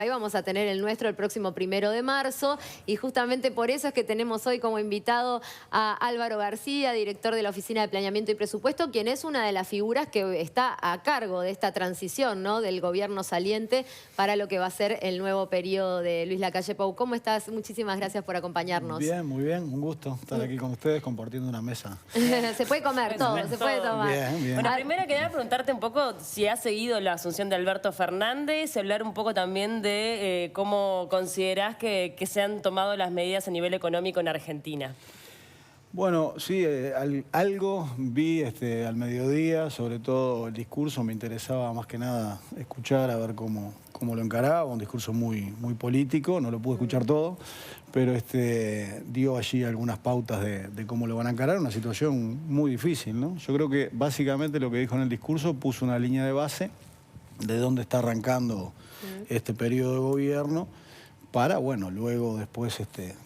Ahí vamos a tener el nuestro el próximo 1 de marzo y justamente por eso es que tenemos hoy como invitado a Álvaro García, director de la Oficina de Planeamiento y Presupuesto, quien es una de las figuras que está a cargo de esta transición, ¿no?, del gobierno saliente para lo que va a ser el nuevo periodo de Luis Lacalle Pou. ¿Cómo estás? Muchísimas gracias por acompañarnos. Bien, muy bien. Un gusto estar aquí con ustedes compartiendo una mesa. Se puede comer todo, se puede tomar. Bien, bien. Bueno, primero quería preguntarte un poco si has seguido la asunción de Alberto Fernández, hablar un poco también de cómo considerás que se han tomado las medidas a nivel económico en Argentina. Bueno, sí, algo vi al mediodía, sobre todo el discurso, me interesaba más que nada escuchar, a ver cómo lo encaraba, un discurso muy político, no lo pude escuchar todo, pero dio allí algunas pautas de cómo lo van a encarar, una situación muy difícil, ¿no? Yo creo que básicamente lo que dijo en el discurso puso una línea de base de dónde está arrancando este periodo de gobierno, para, bueno, luego después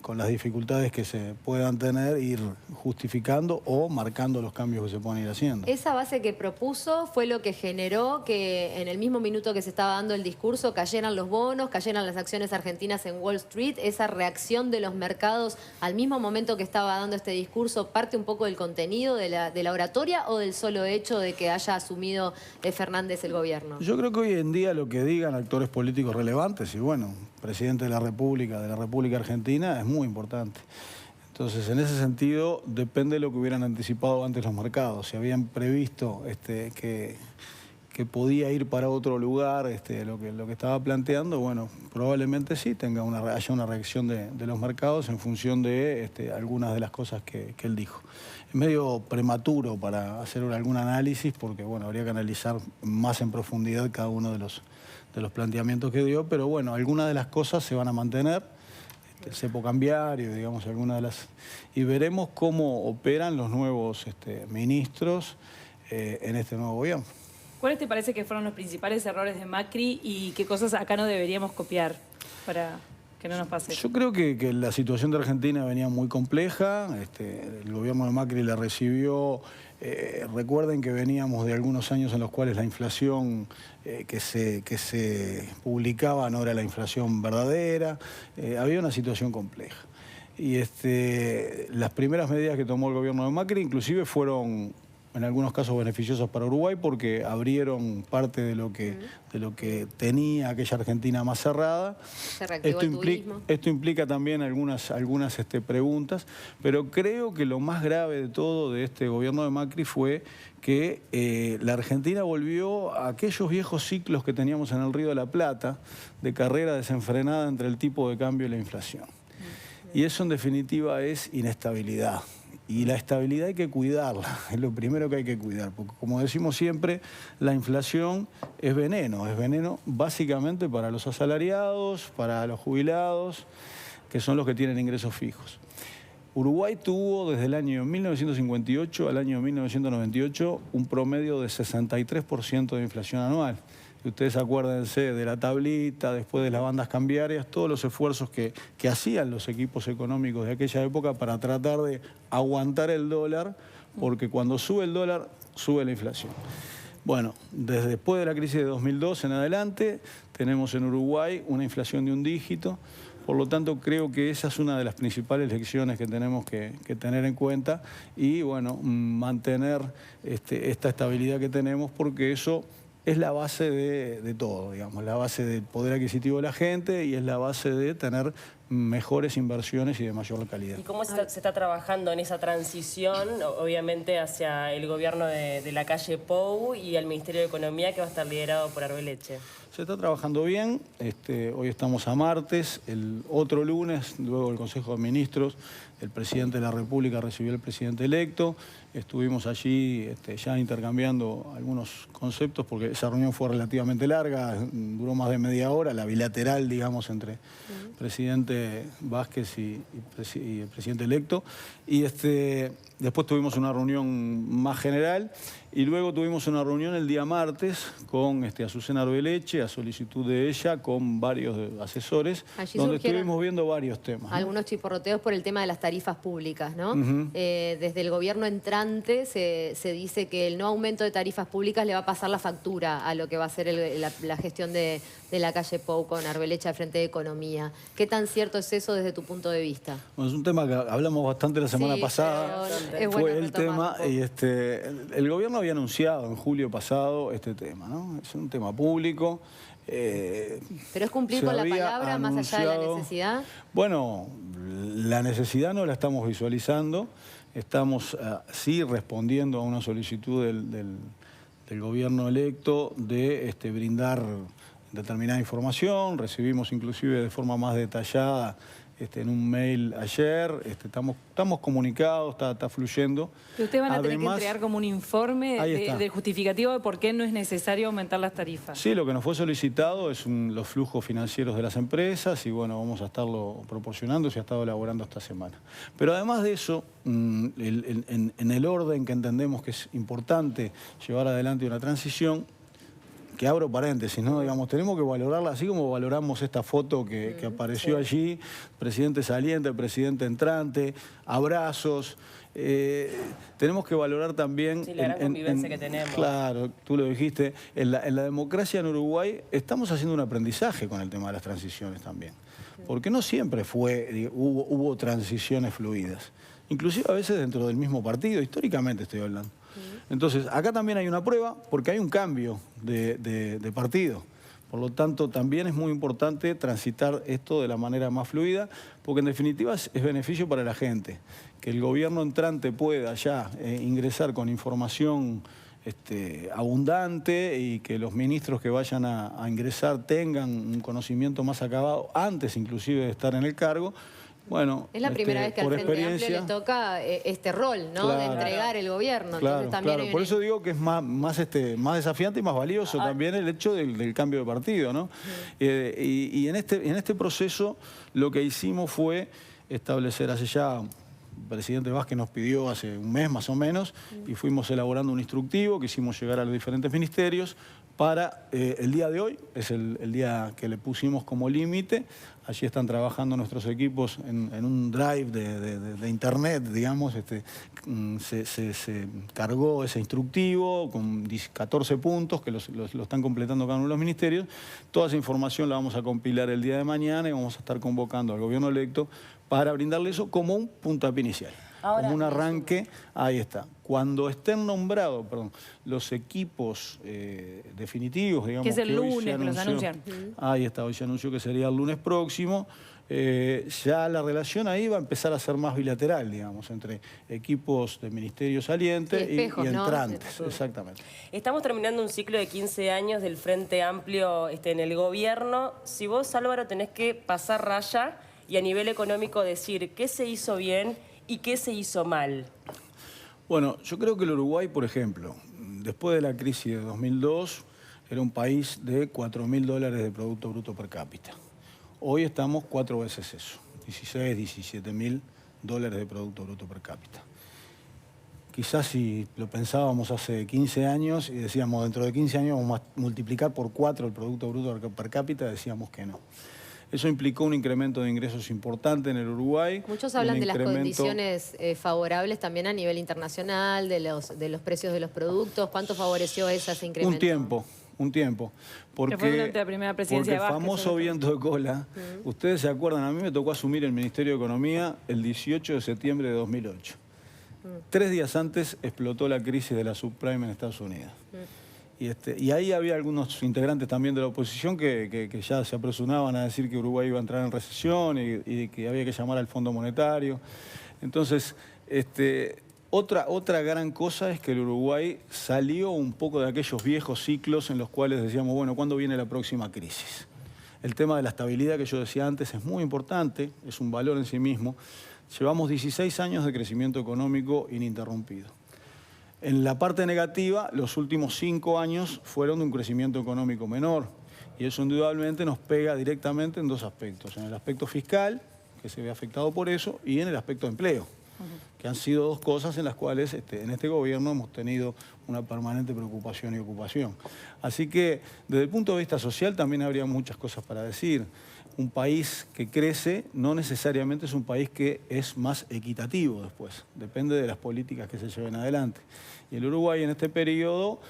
con las dificultades que se puedan tener, ir justificando o marcando los cambios que se puedan ir haciendo. Esa base que propuso fue lo que generó que en el mismo minuto que se estaba dando el discurso cayeran los bonos, cayeran las acciones argentinas en Wall Street. Esa reacción de los mercados al mismo momento que estaba dando este discurso, ¿parte un poco del contenido de la oratoria o del solo hecho de que haya asumido Fernández el gobierno? Yo creo que hoy en día lo que digan actores políticos relevantes, y bueno, presidente de la República Argentina, es muy importante. Entonces, en ese sentido, depende de lo que hubieran anticipado antes los mercados. Si habían previsto que podía ir para otro lugar, lo que estaba planteando, bueno, probablemente sí haya una reacción de los mercados en función de algunas de las cosas que él dijo. Es medio prematuro para hacer algún análisis porque, bueno, habría que analizar más en profundidad cada uno de los planteamientos que dio, pero bueno, algunas de las cosas se van a mantener, el cepo cambiario, digamos, algunas de las... Y veremos cómo operan los nuevos ministros en este nuevo gobierno. ¿Cuáles te parece que fueron los principales errores de Macri y qué cosas acá no deberíamos copiar para que no nos pase? Yo creo que la situación de Argentina venía muy compleja. El gobierno de Macri la recibió. Recuerden que veníamos de algunos años en los cuales la inflación que se publicaba no era la inflación verdadera. Había una situación compleja. Y las primeras medidas que tomó el gobierno de Macri inclusive fueron en algunos casos beneficiosas para Uruguay porque abrieron parte de lo que tenía aquella Argentina más cerrada. Se reactivó el turismo. Esto implica también algunas preguntas, pero creo que lo más grave de todo de este gobierno de Macri fue que la Argentina volvió a aquellos viejos ciclos que teníamos en el Río de la Plata, de carrera desenfrenada entre el tipo de cambio y la inflación. Y eso en definitiva es inestabilidad. Y la estabilidad hay que cuidarla, es lo primero que hay que cuidar, porque como decimos siempre, la inflación es veneno básicamente para los asalariados, para los jubilados, que son los que tienen ingresos fijos. Uruguay tuvo desde el año 1958 al año 1998 un promedio de 63% de inflación anual. Ustedes acuérdense de la tablita, después de las bandas cambiarias, todos los esfuerzos que hacían los equipos económicos de aquella época para tratar de aguantar el dólar, porque cuando sube el dólar, sube la inflación. Bueno, desde después de la crisis de 2002 en adelante, tenemos en Uruguay una inflación de un dígito. Por lo tanto, creo que esa es una de las principales lecciones que tenemos que tener en cuenta y, bueno, mantener esta estabilidad que tenemos, porque eso es la base de todo, digamos, la base del poder adquisitivo de la gente y es la base de tener mejores inversiones y de mayor calidad. ¿Y cómo se está trabajando en esa transición, obviamente, hacia el gobierno de Lacalle Pou y al Ministerio de Economía, que va a estar liderado por Arbeleche? Se está trabajando bien, hoy estamos a martes, el otro lunes, luego del Consejo de Ministros, el presidente de la República recibió al presidente electo, estuvimos allí ya intercambiando algunos conceptos porque esa reunión fue relativamente larga, duró más de media hora, la bilateral, digamos, entre el presidente Vázquez y el presidente electo, y después tuvimos una reunión más general Y luego tuvimos una reunión el día martes con Azucena Arbeleche, a solicitud de ella, con varios asesores, Allí donde surgieron estuvimos viendo varios temas, ¿no? algunos chiporroteos por el tema de las tarifas públicas, ¿no? Desde el gobierno entrante se dice que el no aumento de tarifas públicas le va a pasar la factura a lo que va a ser la gestión de la calle Pou con Arbeleche al frente de Economía. ¿Qué tan cierto es eso desde tu punto de vista? Bueno, es un tema que hablamos bastante la semana Sí, pasada. pero es bueno Fue el tema, retomarlo. y el gobierno había anunciado en julio pasado este tema, ¿no? Es un tema público. ¿Pero es cumplir se con la había palabra más allá de la anunciado. necesidad? Bueno, la necesidad no la estamos visualizando. Estamos, sí, respondiendo a una solicitud del gobierno electo de brindar determinada información. Recibimos inclusive de forma más detallada en un mail ayer. Estamos comunicados, está fluyendo. Pero ustedes van a tener que Además, entregar como un informe ahí está. del justificativo de por qué no es necesario aumentar las tarifas. Sí, lo que nos fue solicitado es los flujos financieros de las empresas y bueno, vamos a estarlo proporcionando, se ha estado elaborando esta semana. Pero además de eso, en el orden que entendemos que es importante llevar adelante una transición, que abro paréntesis, ¿no? Digamos, tenemos que valorarla así como valoramos esta foto que apareció allí, presidente saliente, presidente entrante, abrazos. Tenemos que valorar también... Sí, la gran convivencia que tenemos. Claro, tú lo dijiste. En la democracia en Uruguay estamos haciendo un aprendizaje con el tema de las transiciones también. Porque no siempre hubo transiciones fluidas. Inclusive a veces dentro del mismo partido, históricamente estoy hablando. Entonces, acá también hay una prueba porque hay un cambio de partido. Por lo tanto, también es muy importante transitar esto de la manera más fluida, porque en definitiva es beneficio para la gente. Que el gobierno entrante pueda ya ingresar con información abundante y que los ministros que vayan a ingresar tengan un conocimiento más acabado antes inclusive de estar en el cargo. Bueno, Es la primera vez que al Frente Amplio le toca este rol, ¿no? Claro, de entregar el gobierno. Claro, Entonces, también claro. Por eso digo que es más desafiante y más valioso también el hecho del cambio de partido, ¿no? Y en este proceso lo que hicimos fue establecer hace ya... El presidente Vázquez nos pidió hace un mes más o menos y fuimos elaborando un instructivo que hicimos llegar a los diferentes ministerios para el día de hoy, es el día que le pusimos como límite. Allí están trabajando nuestros equipos en un drive de internet, digamos. Se cargó ese instructivo con 14 puntos que lo están completando cada uno de los ministerios. Toda esa información la vamos a compilar el día de mañana y vamos a estar convocando al gobierno electo para brindarle eso como un puntapié inicial. Ahora, como un arranque, ahí está. Cuando estén nombrados los equipos definitivos, digamos, que es el hoy lunes que los anuncian. Ahí está, hoy se anunció que sería el lunes próximo. Ya la relación ahí va a empezar a ser más bilateral, digamos, entre equipos de ministerio saliente y entrantes. ¿No? Exactamente. Estamos terminando un ciclo de 15 años del Frente Amplio en el gobierno. Si vos, Álvaro, tenés que pasar raya y a nivel económico decir qué se hizo bien y qué se hizo mal. Bueno, yo creo que el Uruguay, por ejemplo, después de la crisis de 2002, era un país de $4.000 de Producto Bruto per cápita. Hoy estamos 4 veces eso, 16, 17.000 dólares de Producto Bruto per cápita. Quizás si lo pensábamos hace 15 años y decíamos dentro de 15 años vamos a multiplicar por 4 el Producto Bruto per cápita, decíamos que no. Eso implicó un incremento de ingresos importante en el Uruguay. Muchos hablan de las condiciones favorables también a nivel internacional, de los precios de los productos. ¿Cuánto favoreció ese incremento? Un tiempo. Porque fue durante la primera presidencia de Vázquez, el famoso viento de cola, ustedes se acuerdan, a mí me tocó asumir el Ministerio de Economía el 18 de septiembre de 2008. 3 días antes explotó la crisis de la subprime en Estados Unidos. Y ahí había algunos integrantes también de la oposición que ya se apresuraban a decir que Uruguay iba a entrar en recesión y que había que llamar al Fondo Monetario. Entonces, otra gran cosa es que el Uruguay salió un poco de aquellos viejos ciclos en los cuales decíamos, bueno, ¿cuándo viene la próxima crisis? El tema de la estabilidad que yo decía antes es muy importante, es un valor en sí mismo. Llevamos 16 años de crecimiento económico ininterrumpido. En la parte negativa, los últimos 5 años fueron de un crecimiento económico menor. Y eso indudablemente nos pega directamente en 2 aspectos. En el aspecto fiscal, que se ve afectado por eso, y en el aspecto de empleo. que han sido dos cosas en las cuales en este gobierno hemos tenido una permanente preocupación y ocupación. Así que desde el punto de vista social también habría muchas cosas para decir. Un país que crece no necesariamente es un país que es más equitativo después, depende de las políticas que se lleven adelante. Y el Uruguay en este periodo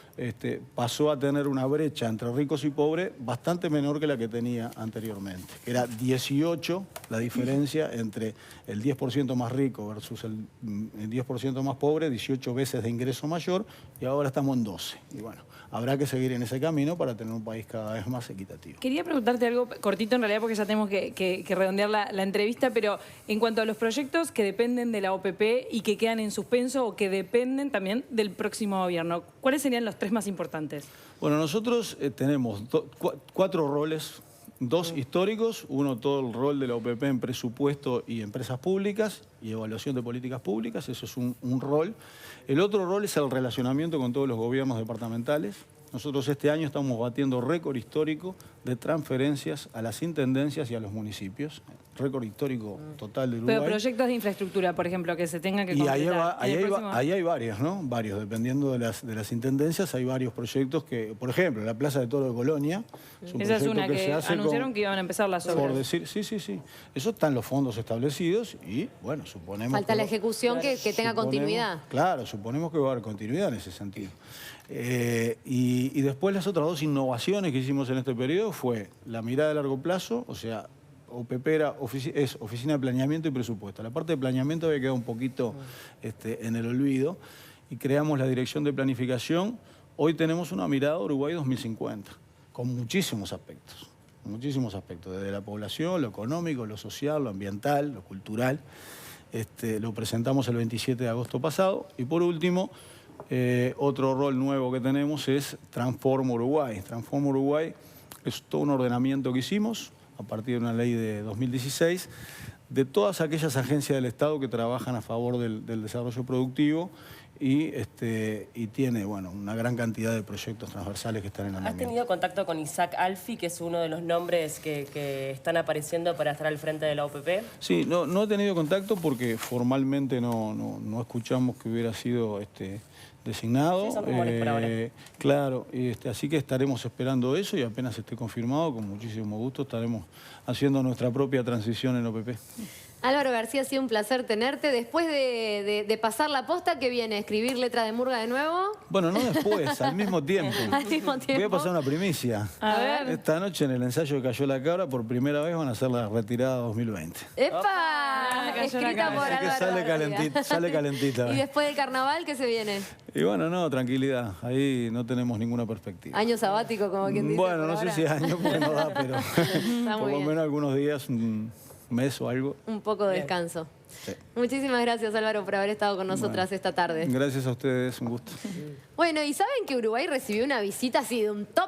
pasó a tener una brecha entre ricos y pobres bastante menor que la que tenía anteriormente, que era 18 la diferencia entre el 10% más rico versus el 10% más pobre, 18 veces de ingreso mayor, y ahora estamos en 12. Y bueno, habrá que seguir en ese camino para tener un país cada vez más equitativo. Quería preguntarte algo cortito en realidad porque ya tenemos que redondear la entrevista, pero en cuanto a los proyectos que dependen de la OPP y que quedan en suspenso o que dependen también del próximo gobierno, ¿cuáles serían los 3 más importantes? Bueno, nosotros tenemos 4 roles, 2 históricos, uno todo el rol de la OPP en presupuesto y empresas públicas y evaluación de políticas públicas, eso es un rol. El otro rol es el relacionamiento con todos los gobiernos departamentales. Nosotros este año estamos batiendo récord histórico de transferencias a las intendencias y a los municipios. Récord histórico total de Uruguay. Pero proyectos de infraestructura, por ejemplo, que se tengan que y completar. ahí hay varios, ¿no? Varios, dependiendo de las intendencias, hay varios proyectos que, por ejemplo, la Plaza de Toro de Colonia. Esa es una que anunciaron que iban a empezar las obras. Por decir, sí. Eso están los fondos establecidos y, bueno, suponemos... Falta la ejecución que tenga continuidad. Claro, suponemos que va a haber continuidad en ese sentido. Y después las otras 2 innovaciones que hicimos en este periodo fue la mirada de largo plazo, o sea, OPP es Oficina de Planeamiento y Presupuesto. La parte de planeamiento había quedado un poquito en el olvido y creamos la Dirección de Planificación. Hoy tenemos una mirada Uruguay 2050, con muchísimos aspectos, desde la población, lo económico, lo social, lo ambiental, lo cultural. Lo presentamos el 27 de agosto pasado y por último, otro rol nuevo que tenemos es Transforma Uruguay. Transforma Uruguay es todo un ordenamiento que hicimos a partir de una ley de 2016 de todas aquellas agencias del Estado que trabajan a favor del desarrollo productivo y tiene, bueno, una gran cantidad de proyectos transversales que están en andamiento. ¿Has tenido contacto con Isaac Alfi, que es uno de los nombres que están apareciendo para estar al frente de la OPP? Sí, no he tenido contacto porque formalmente no escuchamos que hubiera sido designado. Sí, son rumores por ahora. Claro, así que estaremos esperando eso y apenas esté confirmado, con muchísimo gusto estaremos haciendo nuestra propia transición en OPP. Álvaro García, ha sido un placer tenerte. Después de pasar la posta, ¿qué viene? ¿Escribir letra de murga de nuevo? Bueno, no después, al mismo tiempo. Al mismo tiempo. Voy a pasar una primicia. A ver. Esta noche en el ensayo de Cayó la Cabra, por primera vez van a hacer la retirada 2020. ¡Epa! Cayó la Escrita cabra. por Así que Álvaro García. sale calentita. ¿Y después del carnaval qué se viene? Y bueno, no, tranquilidad. Ahí no tenemos ninguna perspectiva. Año sabático, como quien dice. Bueno, por no sé ahora. si año porque no da, pero Está por muy lo bien. menos algunos días, un mes o algo. Un poco de descanso. Sí. Muchísimas gracias, Álvaro, por haber estado con nosotras esta tarde. Gracias a ustedes, un gusto. Bueno, ¿y saben que Uruguay recibió una visita así de un top